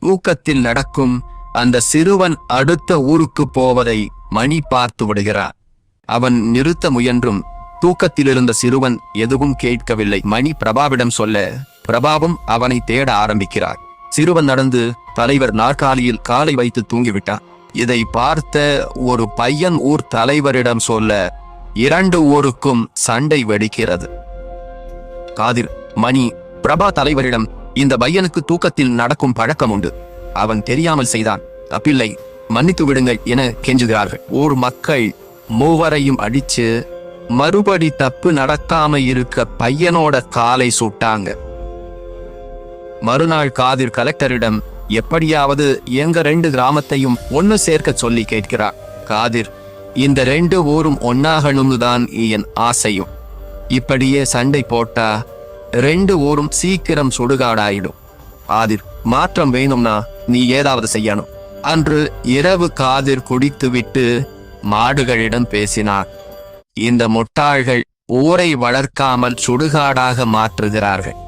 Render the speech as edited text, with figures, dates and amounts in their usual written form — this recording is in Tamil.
தூக்கத்தில் நடக்கும் அந்த சிறுவன் அடுத்த ஊருக்கு போவதை மணி பார்த்து விடுகிறார். அவன் நிறுத்த முயன்றும் தூக்கத்தில் இருந்த சிறுவன் எதுவும் கேட்கவில்லை. மணி பிரபாவிடம் சொல்ல பிரபாவும் அவனை தேட ஆரம்பிக்கிறார். சிறுவன் நடந்து தலைவர் நாற்காலியில் காலை வைத்து தூங்கிவிட்டான். இதை பார்த்த ஒரு பையன் ஊர் தலைவரிடம் சொல்ல 2 ஊருக்கும் சண்டை வெடிக்கிறது. காதிர், மணி, பிரபா தலைவரிடம் இந்த பையனுக்கு தூக்கத்தில் நடக்கும் பழக்கம் உண்டு, அவன் தெரியாமல் செய்தான், தப்பில்லை, மன்னித்து விடுங்கள் என கெஞ்சுகிறார்கள். ஊர் மக்கள் மூவரையும் அடிச்சு மறுபடி தப்பு நடக்காம இருக்க பையனோட காலை சுட்டாங்க. மறுநாள் காதிர் கலெக்டரிடம் எப்படியாவது எங்க 2 கிராமத்தையும் ஒன்னு சேர்க்க சொல்லி கேட்கிறார். காதிர், இந்த 2 ஊரும் ஒன்னாகணும்னு தான் என் ஆசையும். இப்படியே சண்டை போட்டா 2 ஊரும் சீக்கிரம் சுடுகாடாயிடும். காதிர், மாற்றம் வேணும்னா நீ ஏதாவது செய்யணும். அன்று இரவு காதிர் குடித்துவிட்டு மாடுகளிடம் பேசினார். இந்த முட்டாள்கள் ஊரை வளர்க்காமல் சுடுகாடாக மாற்றுகிறார்கள்.